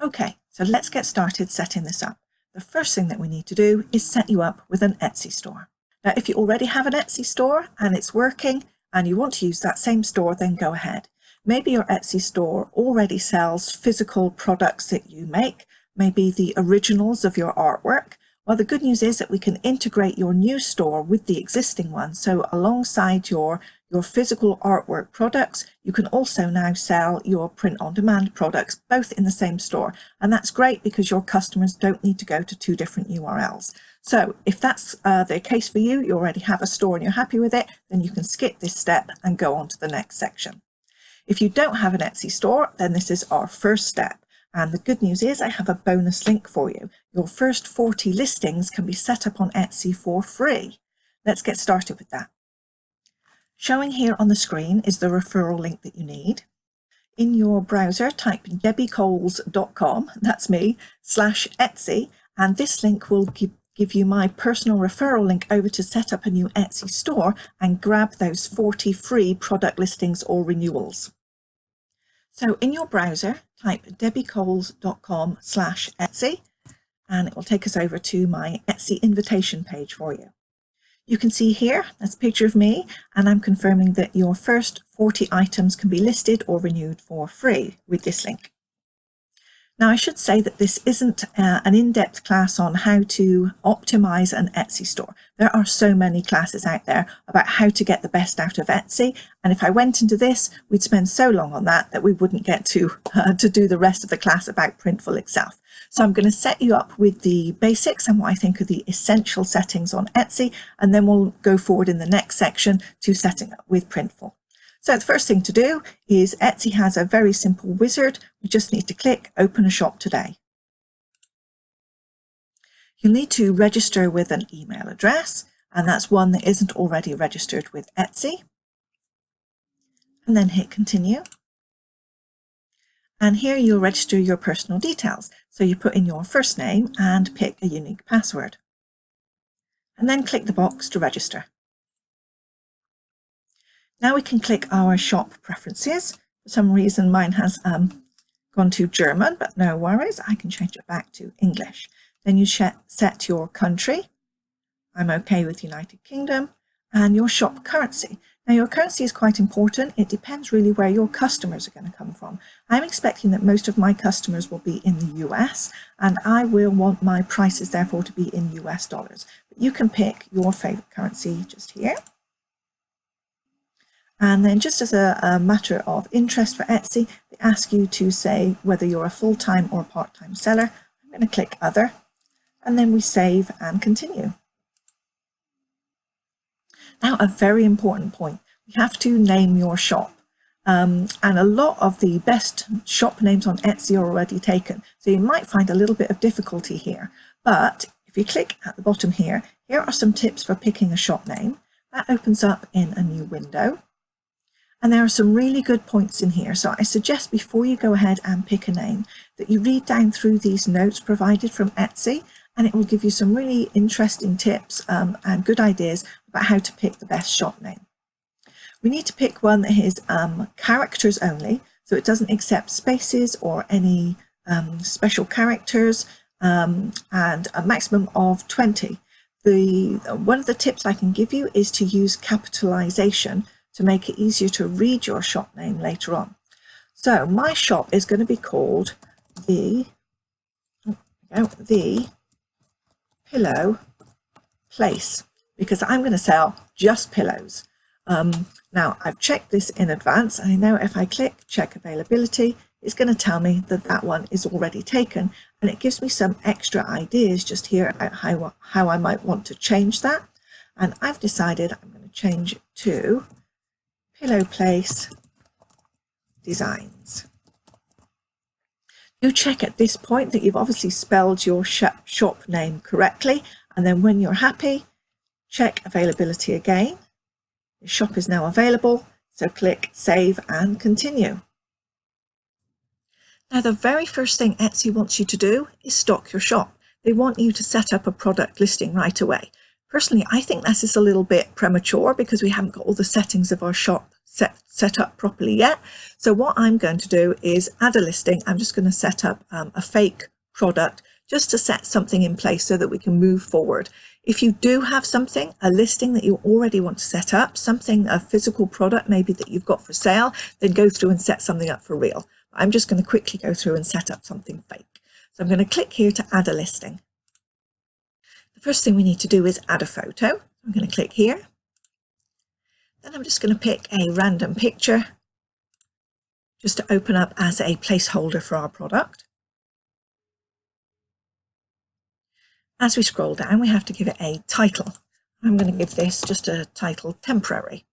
Okay, so let's get started setting this up. The first thing that we need to do is set you up with an Etsy store. Now, if you already have an Etsy store and it's working and you want to use that same store, then go ahead. Maybe your Etsy store already sells physical products that you make, maybe the originals of your artwork. Well, the good news is that we can integrate your new store with the existing one. So alongside your physical artwork products, you can also now sell your print-on-demand products, both in the same store. And that's great because your customers don't need to go to two different URLs. So if that's the case for you, you already have a store and you're happy with it, then you can skip this step and go on to the next section. If you don't have an Etsy store, then this is our first step. And the good news is I have a bonus link for you. Your first 40 listings can be set up on Etsy for free. Let's get started with that. Showing here on the screen is the referral link that you need. In your browser, type debbiecoles.com, that's me, /Etsy, and this link will give you my personal referral link over to set up a new Etsy store and grab those 40 free product listings or renewals. So in your browser, type debbiecoles.com /Etsy, and it will take us over to my Etsy invitation page for you. You can see here, that's a picture of me, and I'm confirming that your first 40 items can be listed or renewed for free with this link. Now, I should say that this isn't an in-depth class on how to optimize an Etsy store. There are so many classes out there about how to get the best out of Etsy. And if I went into this, we'd spend so long on that we wouldn't get to do the rest of the class about Printful itself. So I'm going to set you up with the basics and what I think are the essential settings on Etsy, and then we'll go forward in the next section to setting up with Printful. So the first thing to do is Etsy has a very simple wizard. We just need to click Open a Shop Today. You'll need to register with an email address, and that's one that isn't already registered with Etsy. And then hit Continue. And here you'll register your personal details. So you put in your first name and pick a unique password. And then click the box to register. Now we can click our shop preferences. For some reason mine has gone to German, but no worries, I can change it back to English. Then you set your country. I'm okay with United Kingdom, and your shop currency. Now your currency is quite important. It depends really where your customers are going to come from. I'm expecting that most of my customers will be in the US, and I will want my prices therefore to be in US dollars. But you can pick your favorite currency just here. And then just as a matter of interest for Etsy, they ask you to say whether you're a full-time or part-time seller. I'm going to click Other, and then we save and continue. Now, a very important point. You have to name your shop. And a lot of the best shop names on Etsy are already taken. So you might find a little bit of difficulty here. But if you click at the bottom here, here are some tips for picking a shop name. That opens up in a new window. And there are some really good points in here. So I suggest before you go ahead and pick a name that you read down through these notes provided from Etsy, and it will give you some really interesting tips and good ideas about how to pick the best shop name. We need to pick one that is characters only, so it doesn't accept spaces or any special characters, and a maximum of 20. One of the tips I can give you is to use capitalization to make it easier to read your shop name later on. So my shop is going to be called the Pillow Place, because I'm going to sell just pillows. Now I've checked this in advance, and I know if I click check availability, it's going to tell me that that one is already taken, and it gives me some extra ideas just here about how I might want to change that. And I've decided I'm going to change it to Pillow Place Designs. You check at this point that you've obviously spelled your shop name correctly, and then when you're happy, check availability again. The shop is now available, so click Save and Continue. Now the very first thing Etsy wants you to do is stock your shop. They want you to set up a product listing right away. Personally, I think this is a little bit premature because we haven't got all the settings of our shop set up properly yet. So what I'm going to do is add a listing. I'm just going to set up a fake product just to set something in place so that we can move forward. If you do have something, a listing that you already want to set up, something, a physical product maybe that you've got for sale, then go through and set something up for real. I'm just going to quickly go through and set up something fake. So I'm going to click here to add a listing. The first thing we need to do is add a photo. I'm going to click here. Then I'm just going to pick a random picture just to open up as a placeholder for our product. As we scroll down, we have to give it a title. I'm going to give this just a title, temporary.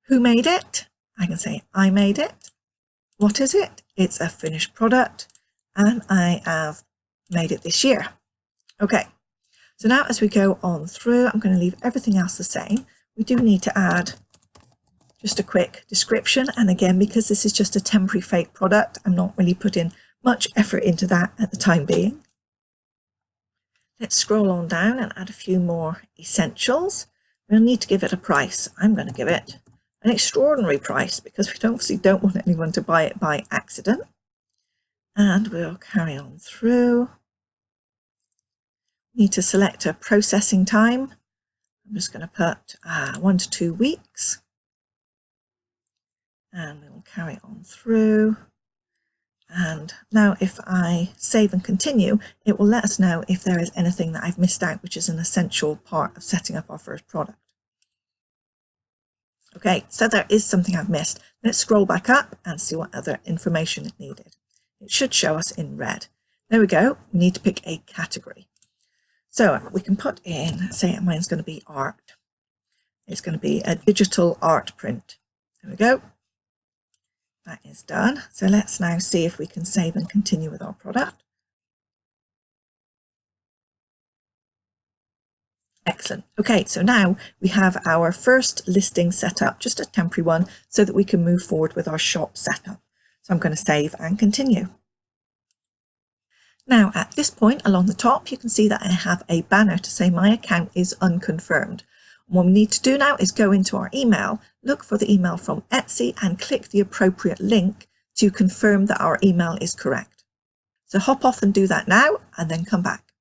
Who made it? I can say I made it. What is it? It's a finished product, and I have made it this year. Okay, so now as we go on through, I'm going to leave everything else the same. We do need to add just a quick description, and again, because this is just a temporary fake product, I'm not really putting much effort into that at the time being. Let's scroll on down and add a few more essentials. We'll need to give it a price. I'm going to give it an extraordinary price because we obviously don't want anyone to buy it by accident. And we'll carry on through. Need to select a processing time. I'm just going to put 1 to 2 weeks. And we'll carry on through. And now if I save and continue, it will let us know if there is anything that I've missed out, which is an essential part of setting up our first product. Okay, so there is something I've missed. Let's scroll back up and see what other information it needed. It should show us in red. There we go. We need to pick a category. So we can put in, say mine's going to be art. It's going to be a digital art print. There we go. That is done. So let's now see if we can save and continue with our product. Excellent. Okay, so now we have our first listing set up, just a temporary one, so that we can move forward with our shop setup. So I'm going to save and continue. Now at this point along the top, you can see that I have a banner to say my account is unconfirmed. What we need to do now is go into our email, look for the email from Etsy and click the appropriate link to confirm that our email is correct. So hop off and do that now and then come back.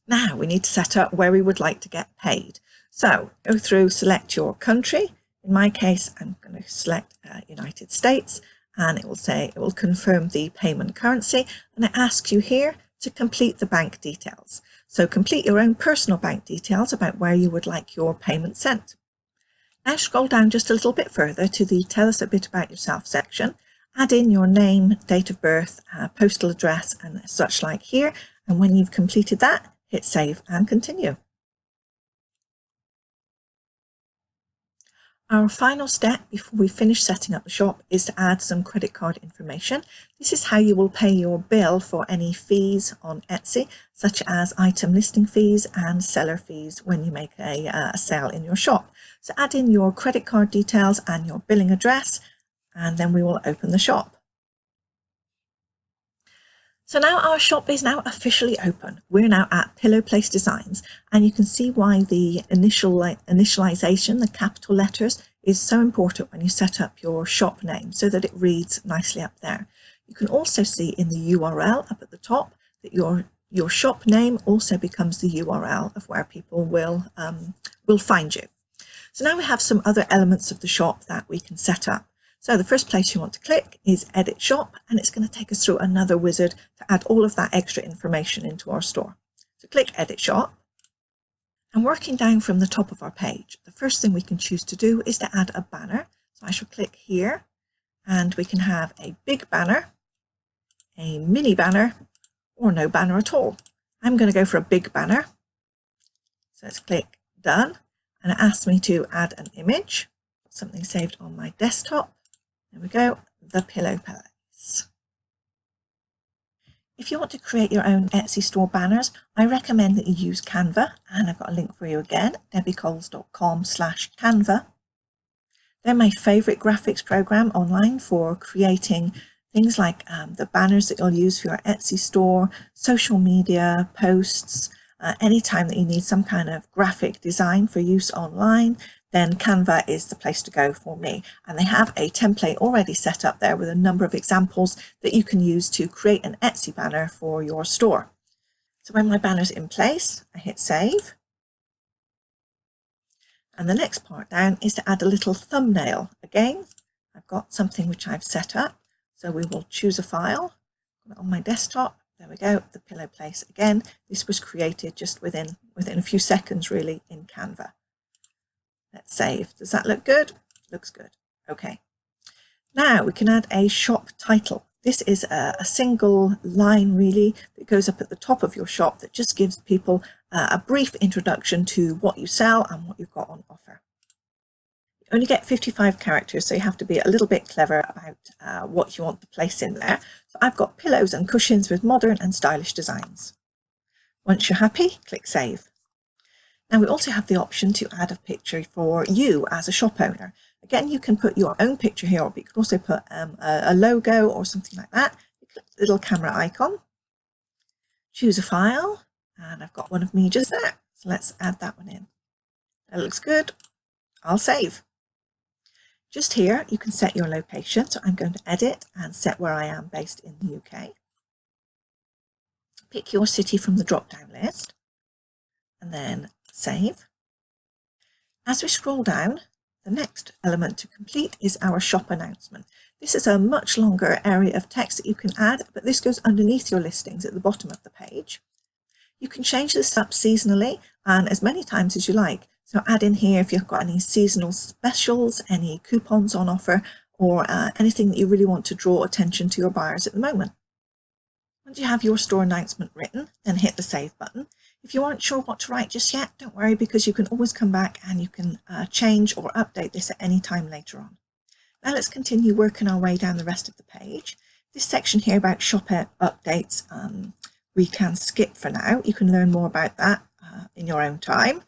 Now we need to set up where we would like to get paid. So go through, select your country. In my case, I'm going to select United States, and it will say it will confirm the payment currency, and it asks you here to complete the bank details. So complete your own personal bank details about where you would like your payment sent. Now scroll down just a little bit further to the tell us a bit about yourself section. Add in your name, date of birth, postal address and such like here. And when you've completed that, hit save and continue. Our final step before we finish setting up the shop is to add some credit card information. This is how you will pay your bill for any fees on Etsy, such as item listing fees and seller fees when you make a sale in your shop. So add in your credit card details and your billing address, and then we will open the shop. So now our shop is now officially open. We're now at Pillow Place Designs, and you can see why the initialization, the capital letters, is so important when you set up your shop name so that it reads nicely up there. You can also see in the URL up at the top that your shop name also becomes the URL of where people will find you. So now we have some other elements of the shop that we can set up. So the first place you want to click is Edit Shop, and it's going to take us through another wizard to add all of that extra information into our store. So click Edit Shop, and working down from the top of our page, the first thing we can choose to do is to add a banner. So I shall click here, and we can have a big banner, a mini banner, or no banner at all. I'm going to go for a big banner. So let's click Done, and it asks me to add an image, something saved on my desktop. There we go, the Pillow Place. If you want to create your own Etsy store banners, I recommend that you use Canva, and I've got a link for you again, debbiecoles.com/Canva. They're my favourite graphics program online for creating things like the banners that you'll use for your Etsy store, social media, posts, anytime that you need some kind of graphic design for use online. then Canva is the place to go for me. And they have a template already set up there with a number of examples that you can use to create an Etsy banner for your store. So when my banner's in place, I hit save. And the next part down is to add a little thumbnail. Again, I've got something which I've set up. So we will choose a file on my desktop. There we go, the pillow place again. This was created just within a few seconds really in Canva. Let's save. Does that look good? Looks good. Okay. Now we can add a shop title. This is a single line really that goes up at the top of your shop that just gives people a brief introduction to what you sell and what you've got on offer. You only get 55 characters, so you have to be a little bit clever about what you want to place in there. So I've got pillows and cushions with modern and stylish designs. Once you're happy, click save. Now we also have the option to add a picture for you as a shop owner. Again, you can put your own picture here, but you can also put a logo or something like that. You click the little camera icon, choose a file, and I've got one of me just there. So let's add that one in. That looks good. I'll save. Just here, you can set your location. So I'm going to edit and set where I am based in the UK. Pick your city from the drop-down list and then save. As we scroll down, the next element to complete is our shop announcement. This is a much longer area of text that you can add, but this goes underneath your listings at the bottom of the page. You can change this up seasonally and as many times as you like. So add in here if you've got any seasonal specials, any coupons on offer, or anything that you really want to draw attention to your buyers at the moment. Once you have your store announcement written, then hit the save button. If you aren't sure what to write just yet, don't worry, because you can always come back and you can change or update this at any time later on. Now let's continue working our way down the rest of the page. This section here about shop updates, we can skip for now. You can learn more about that in your own time.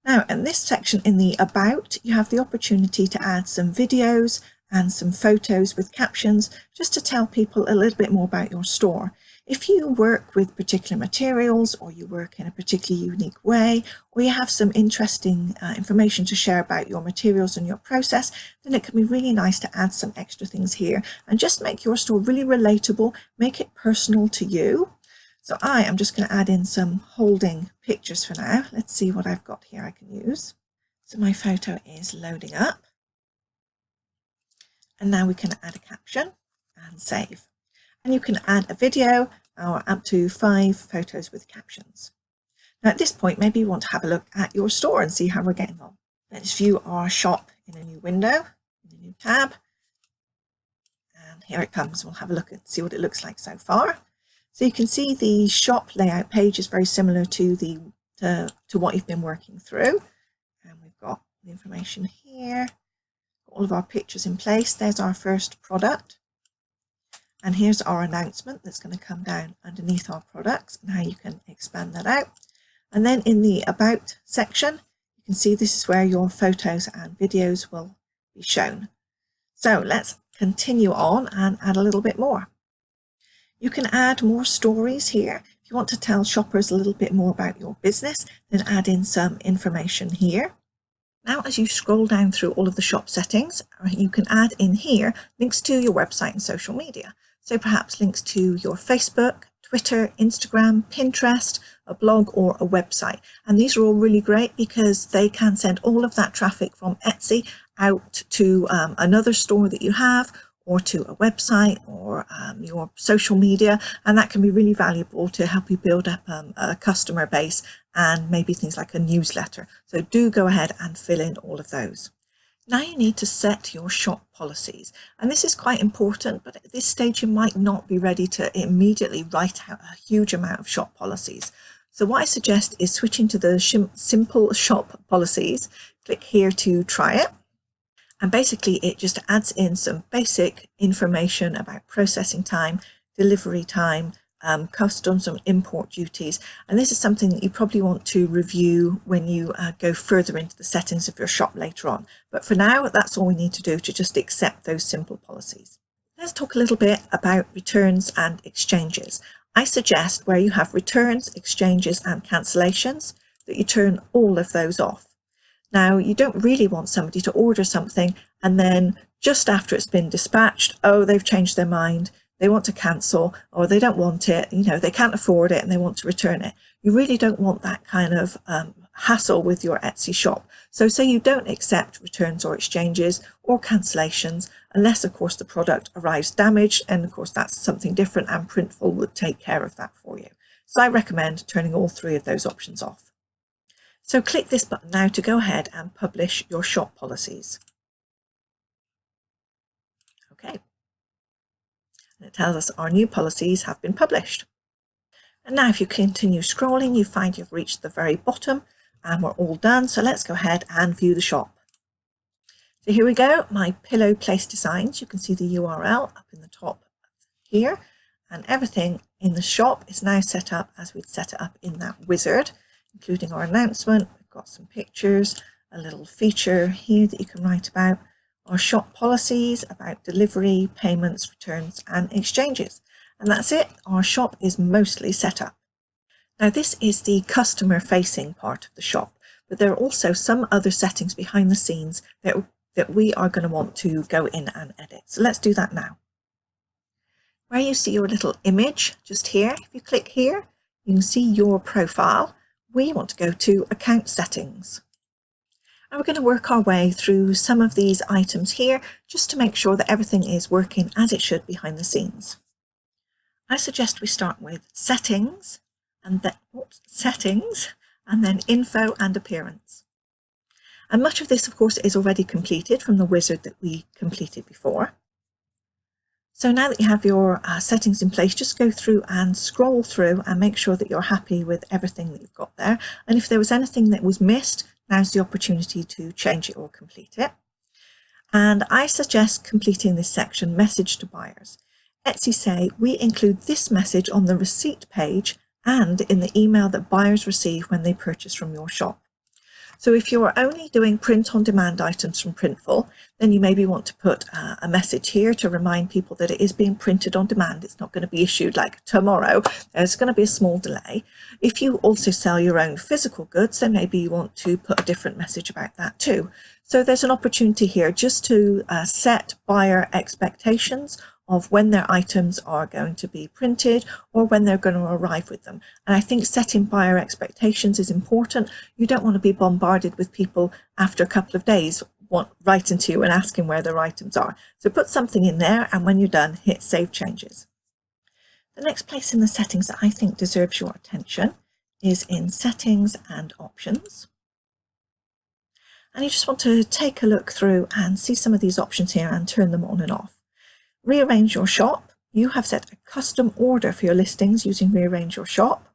Now, in this section in the About, you have the opportunity to add some videos and some photos with captions just to tell people a little bit more about your store. If you work with particular materials or you work in a particularly unique way, or you have some interesting information to share about your materials and your process, then it can be really nice to add some extra things here and just make your store really relatable, make it personal to you. So I am just going to add in some holding pictures for now. Let's see what I've got here I can use. So my photo is loading up. And now we can add a caption and save. And you can add a video or up to 5 photos with captions. Now at this point, maybe you want to have a look at your store and see how we're getting on. Let's view our shop in a new window, in a new tab. And here it comes. We'll have a look and see what it looks like so far. So you can see the shop layout page is very similar to what you've been working through. And we've got the information here, all of our pictures in place. There's our first product. And here's our announcement that's going to come down underneath our products and how you can expand that out. And then in the About section, you can see this is where your photos and videos will be shown. So let's continue on and add a little bit more. You can add more stories here. If you want to tell shoppers a little bit more about your business, then add in some information here. Now, as you scroll down through all of the shop settings, you can add in here links to your website and social media. So perhaps links to your Facebook, Twitter, Instagram, Pinterest, a blog or a website. And these are all really great because they can send all of that traffic from Etsy out to another store that you have, or to a website or your social media, and that can be really valuable to help you build up a customer base and maybe things like a newsletter. So do go ahead and fill in all of those. Now you need to set your shop policies, and this is quite important, but at this stage you might not be ready to immediately write out a huge amount of shop policies. So what I suggest is switching to the simple shop policies. Click here to try it. And basically it just adds in some basic information about processing time, delivery time, customs and import duties. And this is something that you probably want to review when you go further into the settings of your shop later on. But for now, that's all we need to do to just accept those simple policies. Let's talk a little bit about returns and exchanges. I suggest where you have returns, exchanges and cancellations that you turn all of those off. Now, you don't really want somebody to order something and then just after it's been dispatched, oh, they've changed their mind, they want to cancel, or they don't want it, they can't afford it and they want to return it. You really don't want that kind of hassle with your Etsy shop. So say you don't accept returns or exchanges or cancellations, unless of course the product arrives damaged, and of course that's something different, and Printful would take care of that for you. So I recommend turning all three of those options off. So click this button now to go ahead and publish your shop policies. Okay. And it tells us our new policies have been published. And now if you continue scrolling, you find you've reached the very bottom and we're all done. So let's go ahead and view the shop. So here we go, my pillow place designs. You can see the URL up in the top here, and everything in the shop is now set up as we'd set it up in that wizard, including our announcement. We've got some pictures, a little feature here that you can write about, our shop policies about delivery, payments, returns and exchanges. And that's it, our shop is mostly set up. Now this is the customer facing part of the shop, but there are also some other settings behind the scenes that we are going to want to go in and edit. So let's do that now. Where you see your little image just here, if you click here, you can see your profile. We want to go to account settings. And we're going to work our way through some of these items here just to make sure that everything is working as it should behind the scenes. I suggest we start with settings and then info and appearance. And much of this, of course, is already completed from the wizard that we completed before. So now that you have your settings in place, just go through and scroll through and make sure that you're happy with everything that you've got there. And if there was anything that was missed, now's the opportunity to change it or complete it. And I suggest completing this section, message to buyers. Etsy say we include this message on the receipt page and in the email that buyers receive when they purchase from your shop. So if you're only doing print-on-demand items from Printful, then you maybe want to put a message here to remind people that it is being printed on demand. It's not going to be issued like tomorrow. There's going to be a small delay. If you also sell your own physical goods, then maybe you want to put a different message about that too. So there's an opportunity here just to set buyer expectations of when their items are going to be printed or when they're going to arrive with them. And I think setting buyer expectations is important. You don't want to be bombarded with people after a couple of days writing to you and asking where their items are. So put something in there, and when you're done, hit Save Changes. The next place in the settings that I think deserves your attention is in Settings and Options. And you just want to take a look through and see some of these options here and turn them on and off. Rearrange your shop. You have set a custom order for your listings using Rearrange Your Shop.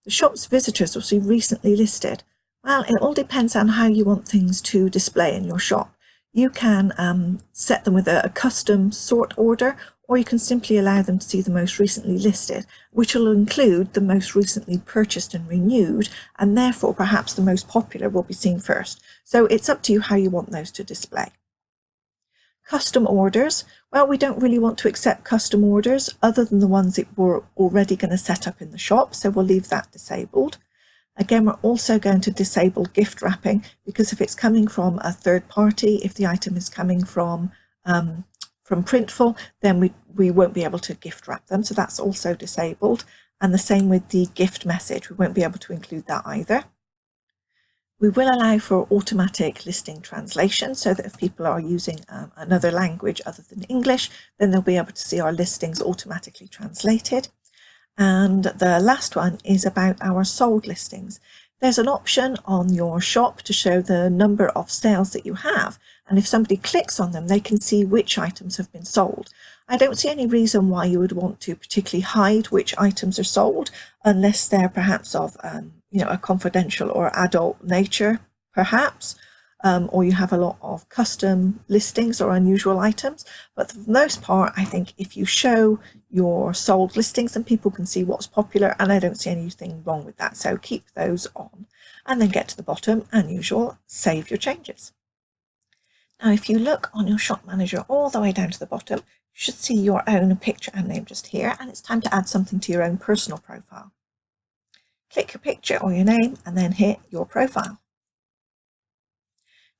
The shop's visitors will see recently listed. Well, it all depends on how you want things to display in your shop. You can set them with a custom sort order, or you can simply allow them to see the most recently listed, which will include the most recently purchased and renewed, and therefore perhaps the most popular will be seen first. So it's up to you how you want those to display. Custom orders. Well, we don't really want to accept custom orders other than the ones that we're already going to set up in the shop, so we'll leave that disabled. Again, we're also going to disable gift wrapping, because if it's coming from a third party, if the item is coming from Printful, then we won't be able to gift wrap them, so that's also disabled. And the same with the gift message, we won't be able to include that either. We will allow for automatic listing translation, so that if people are using another language other than English, then they'll be able to see our listings automatically translated. And the last one is about our sold listings. There's an option on your shop to show the number of sales that you have, and if somebody clicks on them, they can see which items have been sold. I don't see any reason why you would want to particularly hide which items are sold, unless they're perhaps of a confidential or adult nature, perhaps, or you have a lot of custom listings or unusual items. But for the most part, I think if you show your sold listings, then people can see what's popular, and I don't see anything wrong with that. So keep those on, and then get to the bottom, and usual, save your changes. Now, if you look on your shop manager all the way down to the bottom, you should see your own picture and name just here, and it's time to add something to your own personal profile. Click your picture or your name and then hit your profile.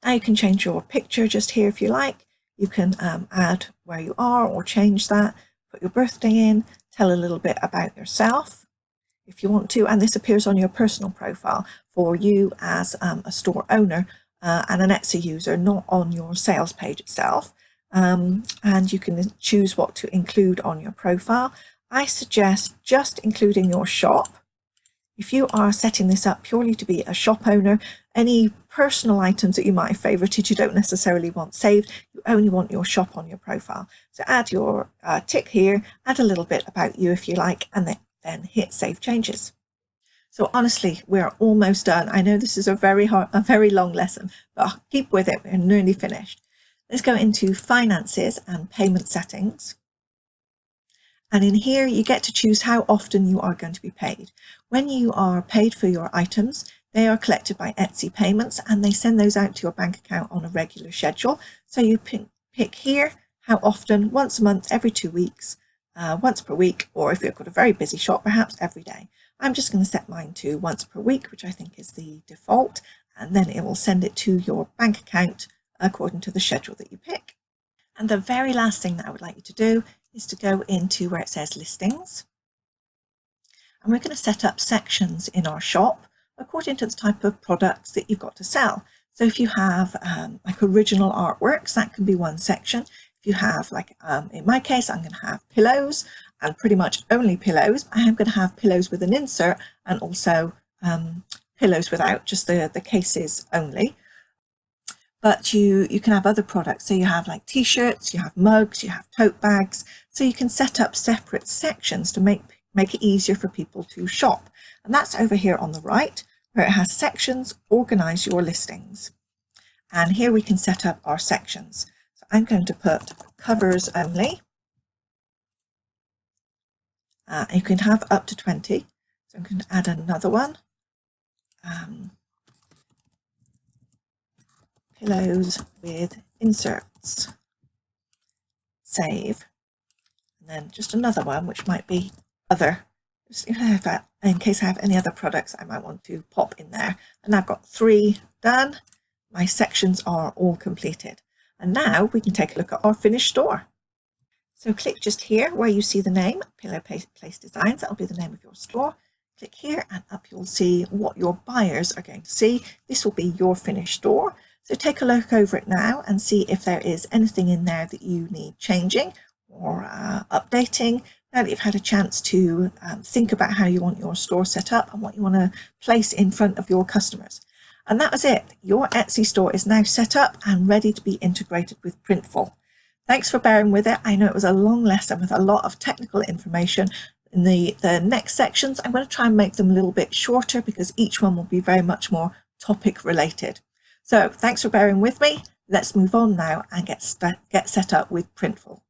Now you can change your picture just here if you like. You can add where you are or change that, put your birthday in, tell a little bit about yourself if you want to, and this appears on your personal profile for you as a store owner and an Etsy user, not on your sales page itself. And you can choose what to include on your profile. I suggest just including your shop. If you are setting this up purely to be a shop owner, any personal items that you might have favorited you don't necessarily want saved, you only want your shop on your profile. So add your tick here, add a little bit about you if you like, and then hit Save Changes. So honestly, we're almost done. I know this is a very long lesson, but keep with it, we're nearly finished. Let's go into Finances and Payment Settings. And in here, you get to choose how often you are going to be paid. When you are paid for your items, they are collected by Etsy Payments and they send those out to your bank account on a regular schedule. So you pick here how often, once a month, every 2 weeks, once per week, or if you've got a very busy shop, perhaps every day. I'm just going to set mine to once per week, which I think is the default, and then it will send it to your bank account according to the schedule that you pick. And the very last thing that I would like you to do is to go into where it says listings. And we're going to set up sections in our shop according to the type of products that you've got to sell. So if you have like original artworks, that can be one section. If you have, like in my case, I'm going to have pillows and pretty much only pillows. I am going to have pillows with an insert and also pillows without, just the cases only. But you can have other products. So you have like t-shirts, you have mugs, you have tote bags. So you can set up separate sections to make it easier for people to shop. And that's over here on the right, where it has sections, organize your listings. And here we can set up our sections. So I'm going to put covers only. You can have up to 20. So I'm going to add another one. Pillows with inserts. Save. And then just another one, which might be other. Just in case I have any other products I might want to pop in there. And I've got 3 done. My sections are all completed. And now we can take a look at our finished store. So click just here where you see the name, Pillow Place Designs. That'll be the name of your store. Click here and up you'll see what your buyers are going to see. This will be your finished store. So take a look over it now and see if there is anything in there that you need changing or updating. Now that you've had a chance to think about how you want your store set up and what you want to place in front of your customers. And that was it. Your Etsy store is now set up and ready to be integrated with Printful. Thanks for bearing with it. I know it was a long lesson with a lot of technical information. In the next sections, I'm going to try and make them a little bit shorter because each one will be very much more topic related. So thanks for bearing with me. Let's move on now and get set up with Printful.